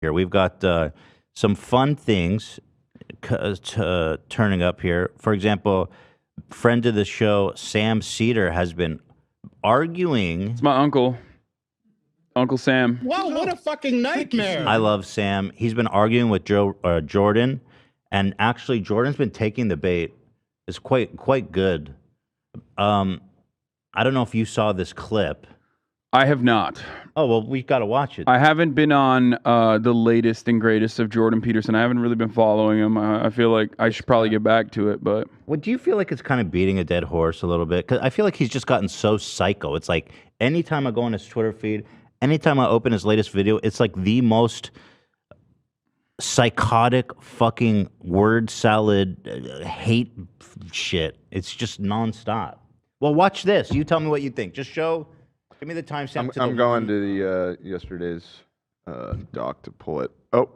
Here we've got some fun things turning up here. For example, friend of the show, Sam Cedar, has been arguing. It's my uncle. Uncle Sam. Wow, what a fucking nightmare. I love Sam. He's been arguing with Jordan, and actually Jordan's been taking the bait. It's quite good. I don't know if you saw this clip. I have not. Oh, well, we got to watch it. I haven't been on the latest and greatest of Jordan Peterson. I haven't really been following him. I feel like I should probably get back to it, but... Well, do you feel like it's kind of beating a dead horse a little bit? Because I feel like he's just gotten so psycho. It's like anytime I go on his Twitter feed, anytime I open his latest video, it's like the most psychotic fucking word salad hate shit. It's just nonstop. Well, watch this. You tell me what you think. Just show... Give me the timestamp. I'm going to the yesterday's doc to pull it. Oh,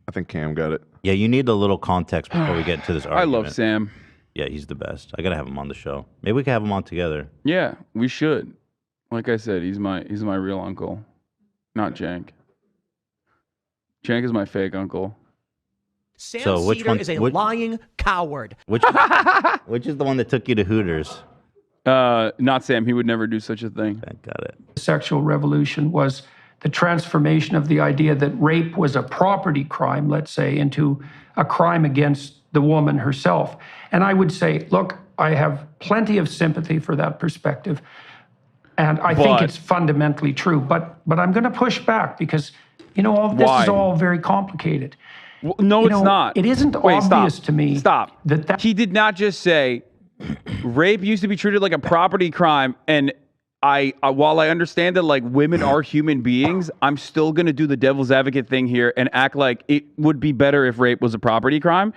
I think Cam got it. Yeah, you need a little context before we get into this argument. I love Sam. Yeah, he's the best. I gotta have him on the show. Maybe we can have him on together. Yeah, we should. Like I said, he's my real uncle, not Jank. Jank is my fake uncle. Sam Cedar is a lying coward. Which is the one that took you to Hooters? Not Sam. He would never do such a thing. Got it. The sexual revolution was the transformation of the idea that rape was a property crime, let's say, into a crime against the woman herself. And I would say, look, I have plenty of sympathy for that perspective. And I think it's fundamentally true. But I'm going to push back because, you know, all this is all very complicated. Well, no, it's not. It isn't obvious to me. Stop. That he did not just say... Rape used to be treated like a property crime, and while I understand that like women are human beings, I'm still gonna do the devil's advocate thing here and act like it would be better if rape was a property crime.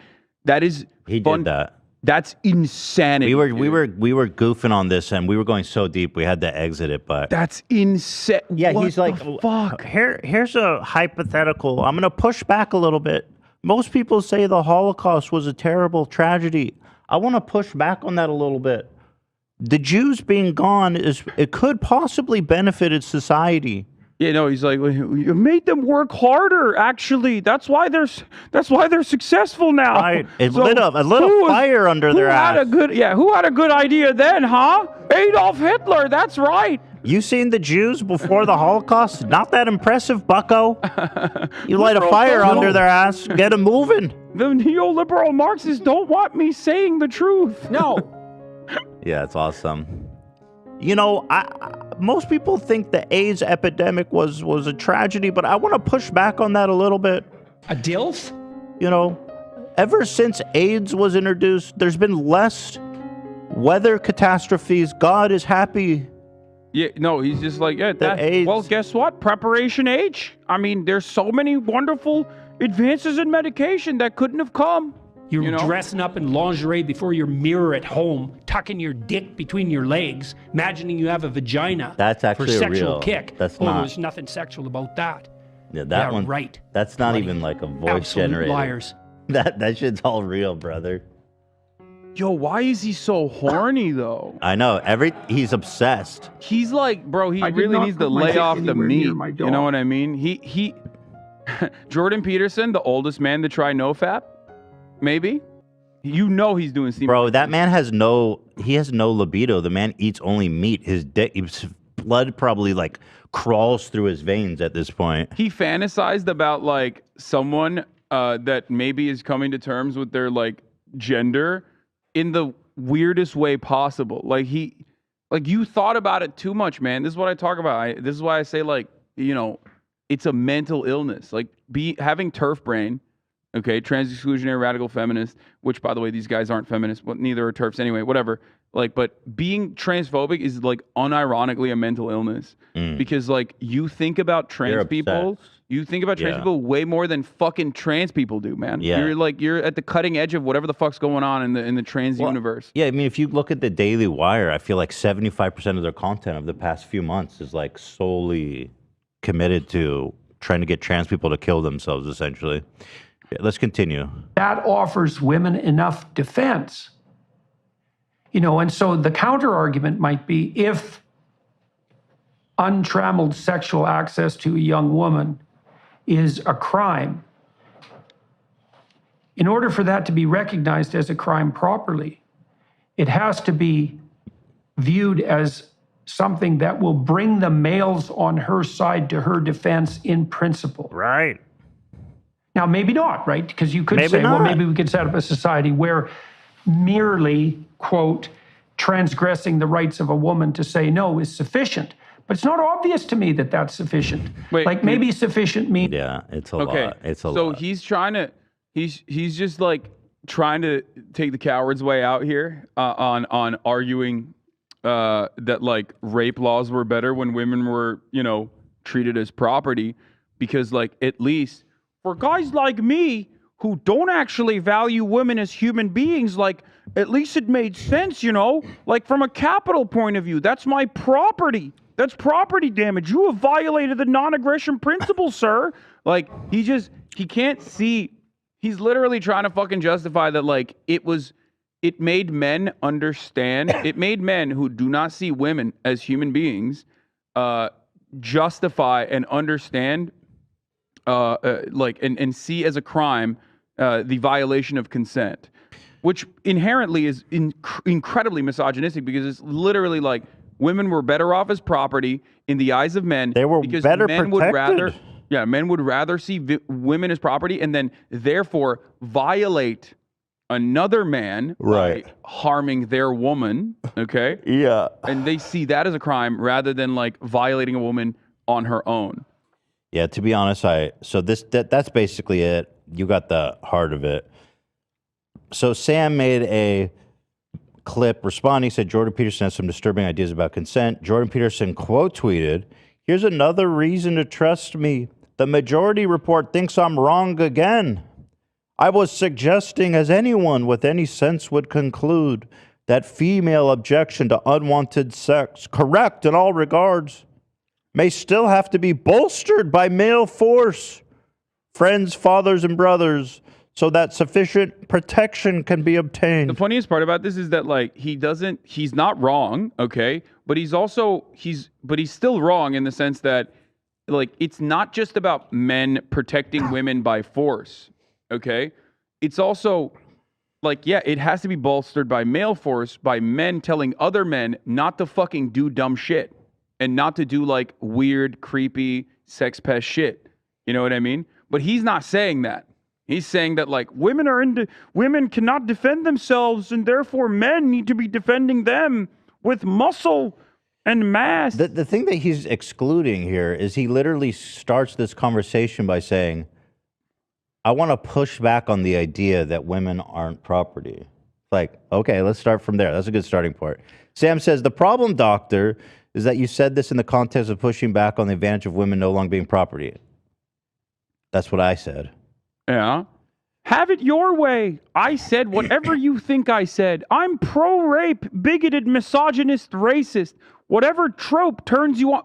That is he did that. That's insanity. We were goofing on this, and we were going so deep we had to exit it. But that's insane. Yeah, what he's like, fuck. Here's a hypothetical. I'm gonna push back a little bit. Most people say the Holocaust was a terrible tragedy. I want to push back on that a little bit. The Jews being gone it could possibly benefit society. Yeah, no, he's like, you made them work harder. Actually, that's why they're successful now. Right. It lit a fire under their ass. Who had a good idea then, huh? Adolf Hitler. That's right. You seen the Jews before the Holocaust? Not that impressive, bucko. You light a fire under their ass, get them moving. The neoliberal Marxists don't want me saying the truth. No. Yeah, it's awesome. You know, most people think the AIDS epidemic was a tragedy, but I want to push back on that a little bit. A DILF? You know, ever since AIDS was introduced, there's been less weather catastrophes. God is happy. Yeah, no, he's just like, well, guess what? Preparation H. I mean, there's so many wonderful advances in medication that couldn't have come. You're dressing up in lingerie before your mirror at home, tucking your dick between your legs, imagining you have a vagina. That's actually for sexual real. kick. That's not. There's nothing sexual about that. Yeah, that one. Right. That's not even like a voice Absolute generator. Liars. That shit's all real, brother. Yo, why is he so horny though? I know. He's obsessed. He's like, bro, he really needs to lay off the meat. You know what I mean? He Jordan Peterson, the oldest man to try NoFap, maybe. You know he's doing semen. Bro, that man has no libido. The man eats only meat. His blood probably like crawls through his veins at this point. He fantasized about like someone that maybe is coming to terms with their like gender in the weirdest way possible. Like you thought about it too much, man. This is what I talk about. This is why I say like, you know, it's a mental illness. Like having turf brain, okay, trans-exclusionary radical feminist, which by the way, these guys aren't feminists, but neither are TERFs anyway, whatever. Like, but being transphobic is like unironically a mental illness because like you think about trans people, way more than fucking trans people do, man. Yeah. You're at the cutting edge of whatever the fuck's going on in the trans universe. Yeah, I mean, if you look at the Daily Wire, I feel like 75% of their content of the past few months is like solely committed to trying to get trans people to kill themselves, essentially. Yeah, let's continue. That offers women enough defense. You know, and so the counter argument might be if untrammeled sexual access to a young woman is a crime, in order for that to be recognized as a crime properly, it has to be viewed as something that will bring the males on her side to her defense in principle. Right. Now, maybe not, right? Because you could Maybe say, well, not. maybe we could set up a society where merely, quote, transgressing the rights of a woman to say no is sufficient. But it's not obvious to me that that's sufficient. Wait, like maybe sufficient means Yeah, it's a Okay, lot. It's a so lot. he's trying to, he's just like trying to take the coward's way out here on arguing that like rape laws were better when women were, you know, treated as property, because like at least for guys like me who don't actually value women as human beings, like at least it made sense, you know, like from a capital point of view, that's my property. That's property damage. You have violated the non-aggression principle, sir. Like he can't see. He's literally trying to fucking justify that like it made men understand. It made men who do not see women as human beings justify and understand like and see as a crime the violation of consent, which inherently is incredibly misogynistic, because it's literally like women were better off as property in the eyes of men. They were because better men would rather, protected. yeah, men would rather see women as property and then therefore violate another man Right. by harming their woman. Okay. Yeah. And they see that as a crime rather than like violating a woman on her own. Yeah, to be honest, that's basically it. You got the heart of it. So Sam made a clip responding, said Jordan Peterson has some disturbing ideas about consent. Jordan Peterson quote tweeted, "Here's another reason to trust me. The majority report thinks I'm wrong again. I was suggesting, as anyone with any sense would conclude, that female objection to unwanted sex, correct in all regards, may still have to be bolstered by male force, friends, fathers, and brothers, so that sufficient protection can be obtained." The funniest part about this is that like he's not wrong, okay? But he's still wrong in the sense that like it's not just about men protecting women by force, okay? It's also like, yeah, it has to be bolstered by male force, by men telling other men not to fucking do dumb shit and not to do like weird, creepy, sex pest shit. You know what I mean? But he's not saying that. He's saying that like women cannot defend themselves, and therefore men need to be defending them with muscle and mass. The thing that he's excluding here is he literally starts this conversation by saying, I want to push back on the idea that women aren't property. Like, okay, let's start from there. That's a good starting point. Sam says, the problem, doctor, is that you said this in the context of pushing back on the advantage of women no longer being property. That's what I said. Yeah. Have it your way. I said whatever you think I said. I'm pro-rape, bigoted, misogynist, racist. Whatever trope turns you on.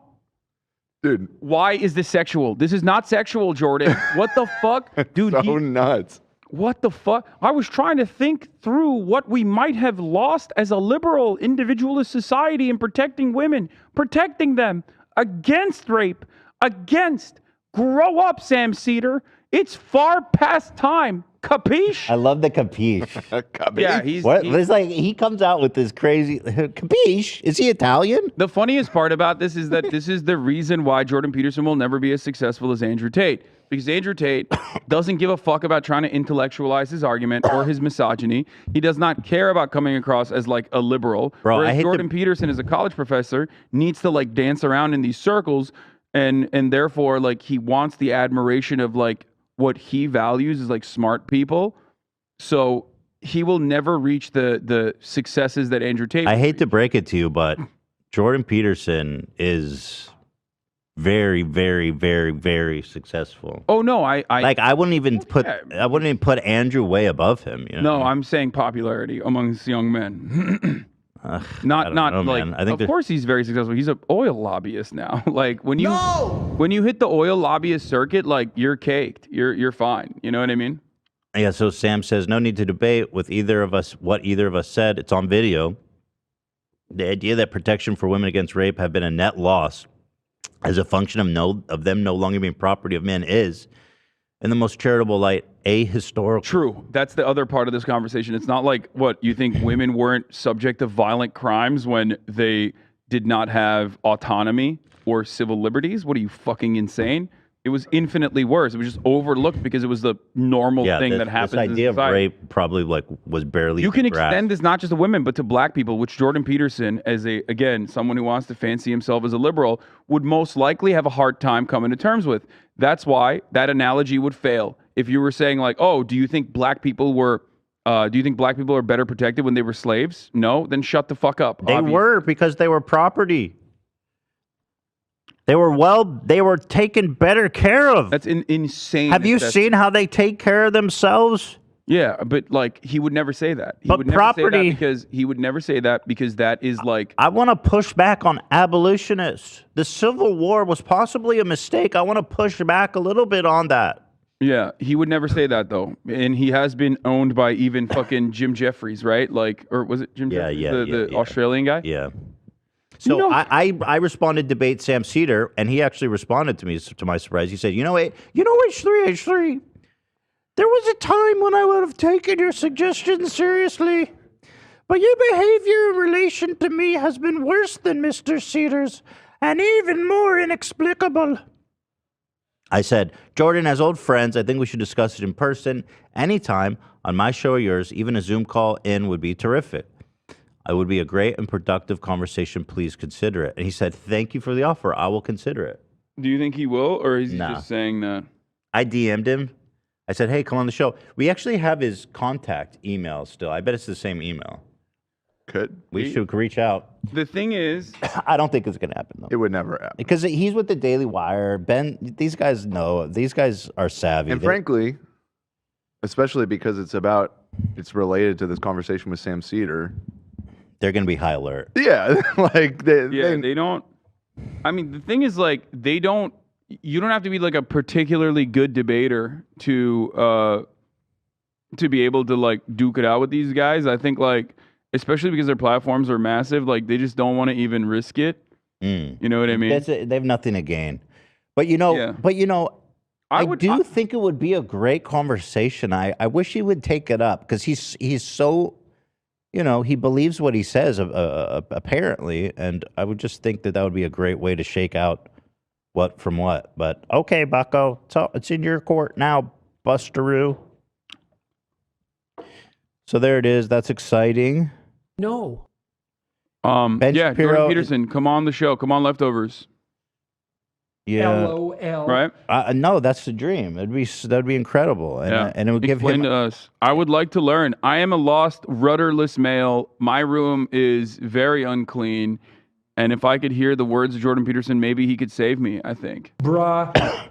Dude, Why is this sexual? This is not sexual, Jordan. What the fuck? Dude, so nuts. what the fuck? I was trying to think through what we might have lost as a liberal individualist society in protecting women, protecting them against rape, against. Grow up, Sam Cedar. It's far past time. Capiche? I love the capiche. Yeah, It's like he comes out with this crazy capiche. Is he Italian? The funniest part about this is that this is the reason why Jordan Peterson will never be as successful as Andrew Tate. Because Andrew Tate doesn't give a fuck about trying to intellectualize his argument or his misogyny. He does not care about coming across as like a liberal. Bro, whereas I hate Jordan Peterson, as a college professor, needs to like dance around in these circles, and therefore like he wants the admiration of like what he values is like smart people. So he will never reach the successes that Andrew Tate. I hate to break it to you, but Jordan Peterson is very, very, very, very successsul. Oh no, I wouldn't even put Andrew way above him. You know? No, I'm saying popularity amongst young men. I not don't know, like. man. I think of course, he's very successful. He's an oil lobbyist now. Like when you hit the oil lobbyist circuit, like you're caked. You're fine. You know what I mean? Yeah. So Sam says no need to debate with either of us what either of us said. It's on video. The idea that protection for women against rape have been a net loss as a function of them no longer being property of men is, in the most charitable light, ahistorical. True. That's the other part of this conversation. It's not like, what, you think women weren't subject to violent crimes when they did not have autonomy or civil liberties? What are you, fucking insane? It was infinitely worse. It was just overlooked because it was the normal thing that happens This idea in society. of rape probably was barely. You can grasped. extend this not just to women, but to black people, which Jordan Peterson, as someone who wants to fancy himself as a liberal, would most likely have a hard time coming to terms with. That's why that analogy would fail. If you were saying like, oh, do you think black people are better protected when they were slaves? No, then shut the fuck up. They were, because they were property. They were taken better care of. That's insane. Have you seen how they take care of themselves? Yeah, but like he would never say that. He would never say that because that is like. I want to push back on abolitionists. The Civil War was possibly a mistake. I want to push back a little bit on that. Yeah, he would never say that though, and he has been owned by even fucking Jim Jeffries, right? Like, or was it Jim Jeffries, the Australian guy? Yeah. So I responded to debate Sam Cedar, and he actually responded to me, to my surprise. He said, H3, there was a time when I would have taken your suggestions seriously, but your behavior in relation to me has been worse than Mr. Cedar's, and even more inexplicable. I said, Jordan, as old friends, I think we should discuss it in person anytime on my show or yours. Even a Zoom call in would be terrific. It would be a great and productive conversation. Please consider it. And he said, thank you for the offer. I will consider it. Do you think he will, or is he just saying that? I DM'd him. I said, hey, come on the show. We actually have his contact email still. I bet it's the same email. We should reach out. The thing is, I don't think it's going to happen, though. It would never happen. Because he's with the Daily Wire. Ben, these guys know. These guys are savvy. And frankly, especially because it's related to this conversation with Sam Cedar, they're going to be high alert. Yeah, like they don't. I mean, the thing is, like, you don't have to be like a particularly good debater to be able to like duke it out with these guys. I think, like, especially because their platforms are massive, like they just don't want to even risk it. You know what I mean? They have nothing to gain. But I think it would be a great conversation. I wish he would take it up, because he's so, he believes what he says apparently, and I would just think that would be a great way to shake out what from what. But okay, Bucko, it's in your court now, Busteroo. So there it is. That's exciting. No. Ben yeah, Shapiro, Jordan Peterson, come on the show. Come on, Leftovers. Yeah. LOL. Right? No, that's the dream. That'd be incredible, and it would give Explain him. to us. I would like to learn. I am a lost, rudderless male. My room is very unclean, and if I could hear the words of Jordan Peterson, maybe he could save me. I think. Bruh.